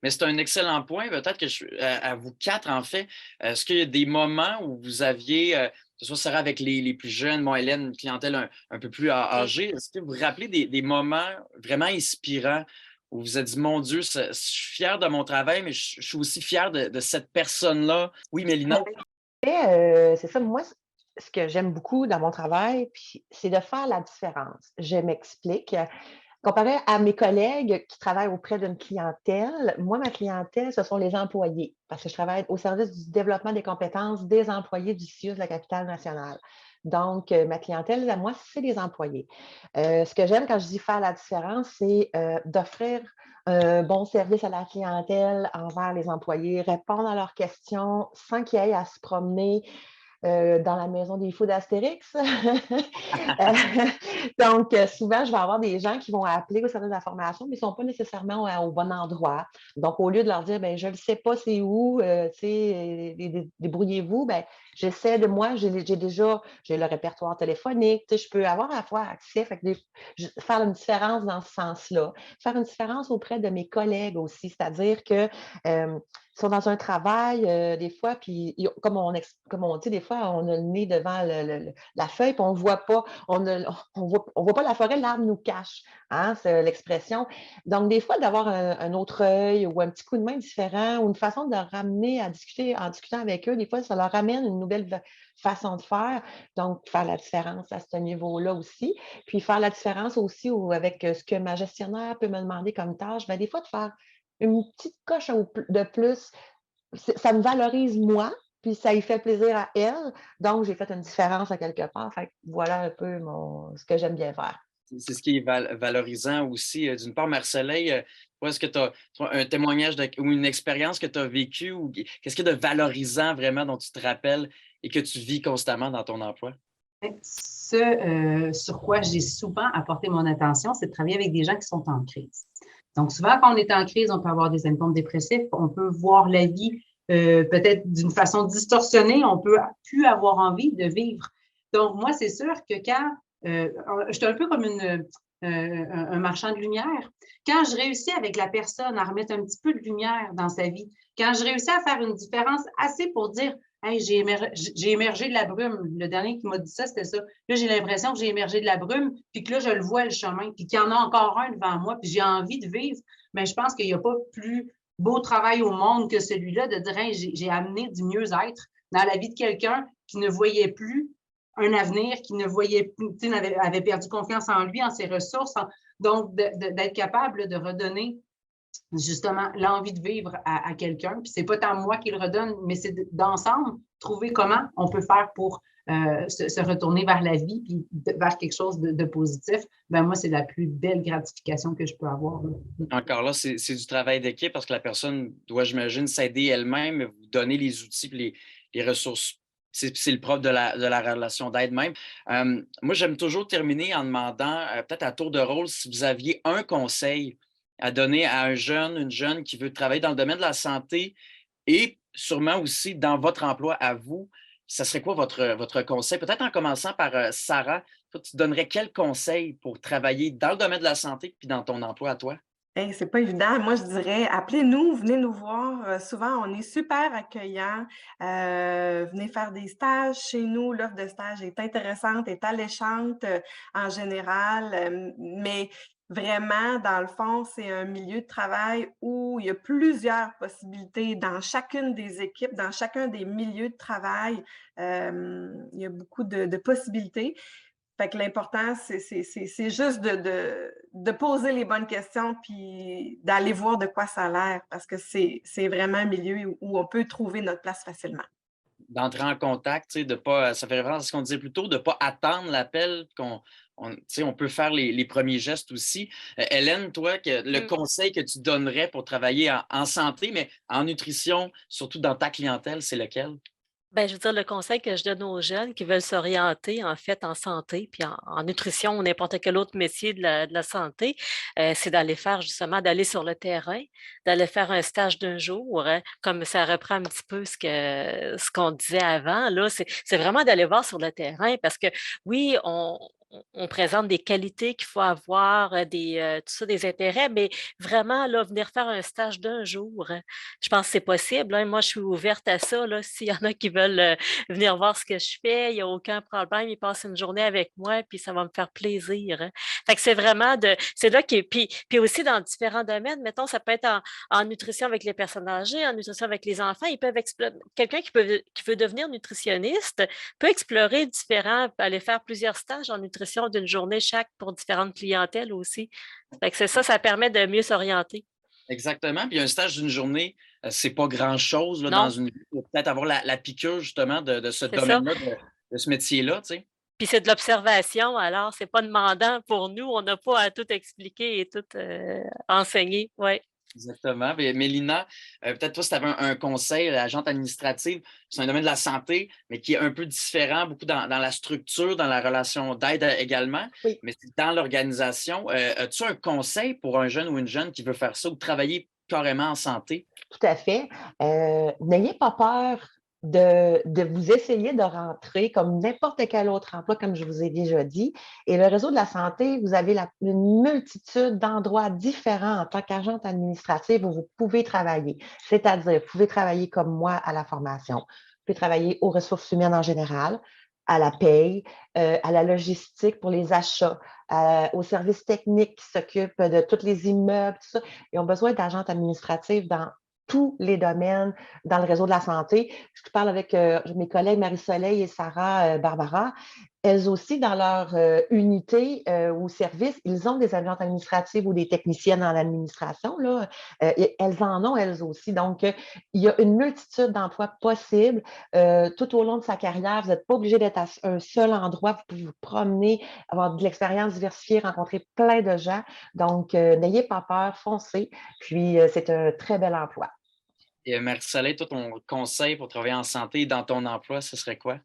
Mais c'est un excellent point. Peut-être que à vous quatre, en fait, est-ce qu'il y a des moments où vous aviez, que ce soit Sarah avec les plus jeunes, moi, Hélène, une clientèle un peu plus Mmh. âgée, est-ce que vous vous rappelez des moments vraiment inspirants où vous vous êtes dit, mon Dieu, je suis fier de mon travail, mais je suis aussi fier de cette personne-là? Oui, Mélina? C'est ça, moi, ce que j'aime beaucoup dans mon travail, puis c'est de faire la différence. Je m'explique. Comparé à mes collègues qui travaillent auprès d'une clientèle, moi, ma clientèle, ce sont les employés, parce que je travaille au service du développement des compétences des employés du CIUS de la capitale nationale. Donc, ma clientèle, à moi, c'est les employés. Ce que j'aime quand je dis faire la différence, c'est d'offrir un bon service à la clientèle envers les employés, répondre à leurs questions sans qu'ils aient à se promener dans la maison des fous d'Astérix. Donc, souvent, je vais avoir des gens qui vont appeler au service d'information, mais ils ne sont pas nécessairement au bon endroit. Donc, au lieu de leur dire, ben, je ne sais pas c'est où, débrouillez-vous, ben, j'essaie de moi, j'ai le répertoire téléphonique, je peux avoir à la fois accès, faire une différence dans ce sens-là. Faire une différence auprès de mes collègues aussi, c'est-à-dire que ils sont dans un travail, des fois, puis comme on dit, des fois, on a le nez devant la feuille, puis on ne voit pas, on voit pas la forêt, l'arbre nous cache, hein, c'est l'expression. Donc, des fois, d'avoir un autre œil ou un petit coup de main différent ou une façon de leur ramener en discutant avec eux, des fois, ça leur ramène une nouvelle façon de faire. Donc, faire la différence à ce niveau-là aussi. Puis, faire la différence aussi avec ce que ma gestionnaire peut me demander comme tâche, bien, des fois, de faire une petite coche de plus. Ça me valorise moi, puis ça lui fait plaisir à elle. Donc, j'ai fait une différence à quelque part. Fait que voilà un peu ce que j'aime bien faire. C'est ce qui est valorisant aussi. D'une part, Marcelin, toi, est-ce que tu as un témoignage ou une expérience que tu as vécue ou qu'est-ce qu'il y a de valorisant vraiment dont tu te rappelles et que tu vis constamment dans ton emploi? Sur quoi j'ai souvent apporté mon attention, c'est de travailler avec des gens qui sont en crise. Donc, souvent, quand on est en crise, on peut avoir des symptômes dépressifs, on peut voir la vie peut-être d'une façon distorsionnée, on peut plus avoir envie de vivre. Donc, moi, c'est sûr que quand je suis un peu comme un marchand de lumière, quand je réussis avec la personne à remettre un petit peu de lumière dans sa vie, quand je réussis à faire une différence assez pour dire hey, j'ai émergé de la brume. Le dernier qui m'a dit ça, c'était ça. Là, j'ai l'impression que j'ai émergé de la brume, puis que là, je le vois, le chemin, puis qu'il y en a encore un devant moi, puis j'ai envie de vivre. Mais je pense qu'il n'y a pas plus beau travail au monde que celui-là de dire hey, j'ai amené du mieux-être dans la vie de quelqu'un qui ne voyait plus un avenir, qui ne voyait plus, avait perdu confiance en lui, en ses ressources. Donc, d'être capable de redonner justement l'envie de vivre à quelqu'un. Puis c'est pas tant moi qui le redonne, mais c'est d'ensemble trouver comment on peut faire pour se retourner vers la vie puis vers quelque chose de positif. Ben moi, c'est la plus belle gratification que je peux avoir. Encore là, c'est du travail d'équipe parce que la personne doit, j'imagine, s'aider elle-même, vous donner les outils et les ressources. C'est le propre de la relation d'aide même. Moi, j'aime toujours terminer en demandant, peut-être à tour de rôle, si vous aviez un conseil à donner à un jeune, une jeune qui veut travailler dans le domaine de la santé et sûrement aussi dans votre emploi à vous, ça serait quoi votre conseil? Peut-être en commençant par Sarah, toi, tu donnerais quel conseil pour travailler dans le domaine de la santé puis dans ton emploi à toi? Hey, c'est pas évident. Moi, je dirais, appelez-nous, venez nous voir. Souvent, on est super accueillants. Venez faire des stages chez nous. L'offre de stage est intéressante, est alléchante en général. Mais vraiment, dans le fond, c'est un milieu de travail où il y a plusieurs possibilités dans chacune des équipes, dans chacun des milieux de travail. Il y a beaucoup de possibilités. Fait que l'important, c'est juste de poser les bonnes questions puis d'aller voir de quoi ça a l'air parce que c'est vraiment un milieu où on peut trouver notre place facilement. D'entrer en contact, tu sais, de pas, ça fait référence à ce qu'on disait plus tôt, de ne pas attendre l'appel, tu sais, on peut faire les premiers gestes aussi. Hélène, toi, le conseil que tu donnerais pour travailler en santé, mais en nutrition, surtout dans ta clientèle, c'est lequel? Ben, je veux dire, le conseil que je donne aux jeunes qui veulent s'orienter, en fait, en santé, puis en nutrition ou n'importe quel autre métier de la santé, c'est d'aller faire justement, d'aller sur le terrain, d'aller faire un stage d'un jour, hein, comme ça reprend un petit peu ce qu'on disait avant. Là, c'est vraiment d'aller voir sur le terrain parce que oui, on présente des qualités qu'il faut avoir, tout ça, des intérêts, mais vraiment, là, venir faire un stage d'un jour, hein, je pense que c'est possible, hein. Moi, je suis ouverte à ça, là. S'il y en a qui veulent venir voir ce que je fais, il n'y a aucun problème. Ils passent une journée avec moi, puis ça va me faire plaisir, hein. Fait que c'est vraiment c'est là puis aussi dans différents domaines, mettons, ça peut être en nutrition avec les personnes âgées, en nutrition avec les enfants. Ils peuvent explorer, quelqu'un qui veut devenir nutritionniste peut explorer aller faire plusieurs stages en nutrition d'une journée chaque pour différentes clientèles aussi. Fait que c'est ça, ça permet de mieux s'orienter. Exactement. Puis un stage d'une journée, c'est pas grand-chose là, dans Non, une vie. Pour peut-être avoir la piqûre justement de ce c'est ça. domaine-là, de ce métier-là, tu sais. Puis c'est de l'observation, alors c'est pas demandant pour nous, on n'a pas à tout expliquer et tout enseigner. Ouais. Exactement. Mais Mélina, peut-être toi, si tu avais un conseil, l'agente administrative, c'est un domaine de la santé, mais qui est un peu différent, beaucoup dans la structure, dans la relation d'aide également, Oui. mais c'est dans l'organisation. As-tu un conseil pour un jeune ou une jeune qui veut faire ça ou travailler carrément en santé? Tout à fait. N'ayez pas peur de vous essayer de rentrer comme n'importe quel autre emploi, comme je vous ai déjà dit. Et le réseau de la santé, vous avez une multitude d'endroits différents en tant qu'agente administrative où vous pouvez travailler. C'est-à-dire, vous pouvez travailler comme moi à la formation, vous pouvez travailler aux ressources humaines en général, à la paye, à la logistique pour les achats, aux services techniques qui s'occupent de tous les immeubles, tout ça. Ils ont besoin d'agentes administratives dans tous les domaines dans le réseau de la santé. Je parle avec mes collègues Marie-Soleil et Sarah Barbara. elles aussi, dans leur unité ou service, ils ont des adjointes administratives ou des techniciennes en administration, là. Et elles en ont, elles aussi. Donc, il y a une multitude d'emplois possibles. Tout au long de sa carrière, vous n'êtes pas obligé d'être à un seul endroit. Vous pouvez vous promener, avoir de l'expérience diversifiée, rencontrer plein de gens. Donc, n'ayez pas peur, foncez. Puis, c'est un très bel emploi. Et Marie-Soleil, toi, ton conseil pour travailler en santé dans ton emploi, ce serait quoi?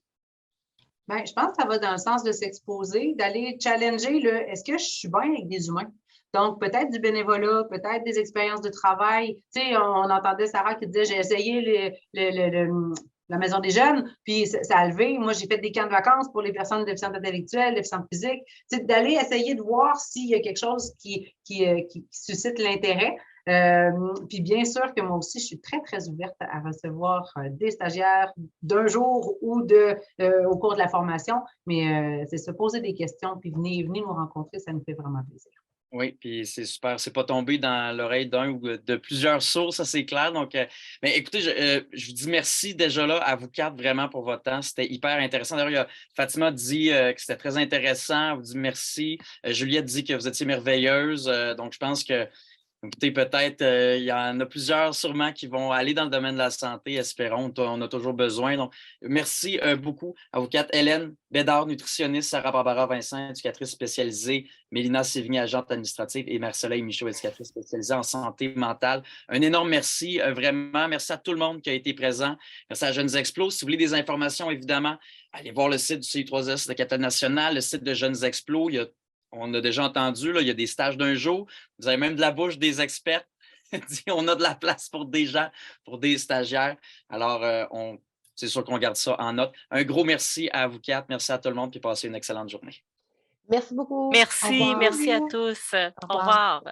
Bien, je pense que ça va dans le sens de s'exposer, d'aller challenger le est-ce que je suis bien avec des humains? Donc, peut-être du bénévolat, peut-être des expériences de travail. Tu sais, on entendait Sarah qui disait j'ai essayé la maison des jeunes, puis ça a levé. Moi, j'ai fait des camps de vacances pour les personnes déficientes intellectuelles, déficientes physiques. Tu sais, d'aller essayer de voir s'il y a quelque chose qui suscite l'intérêt. Puis bien sûr que moi aussi, je suis très, très ouverte à recevoir des stagiaires d'un jour ou au cours de la formation, mais c'est se poser des questions, puis venez nous rencontrer, ça nous fait vraiment plaisir. Oui, puis c'est super. C'est pas tombé dans l'oreille d'un ou de plusieurs sources, ça c'est clair. Donc, mais écoutez, je vous dis merci déjà là à vous quatre vraiment pour votre temps. C'était hyper intéressant. D'ailleurs, Fatima dit que c'était très intéressant. Elle vous dit merci. Juliette dit que vous étiez merveilleuse. Donc, je pense que écoutez, peut-être, il y en a plusieurs sûrement qui vont aller dans le domaine de la santé, espérons. On a toujours besoin. Donc, merci beaucoup à vous quatre. Hélène Bédard, nutritionniste, Sarah Barbara Vincent, éducatrice spécialisée, Mélina Sévigny, agente administrative, et Marie-Soleil Michaud, éducatrice spécialisée en santé mentale. Un énorme merci, vraiment. Merci à tout le monde qui a été présent. Merci à Jeunes Explos. Si vous voulez des informations, évidemment, allez voir le site du CI3S de Capitale Nationale, le site de Jeunes Explos. On a déjà entendu, là, il y a des stages d'un jour. Vous avez même de la bouche des experts. On a de la place pour des gens, pour des stagiaires. Alors, c'est sûr qu'on garde ça en note. Un gros merci à vous quatre. Merci à tout le monde. Puis passez une excellente journée. Merci beaucoup. Merci à tous. Au revoir.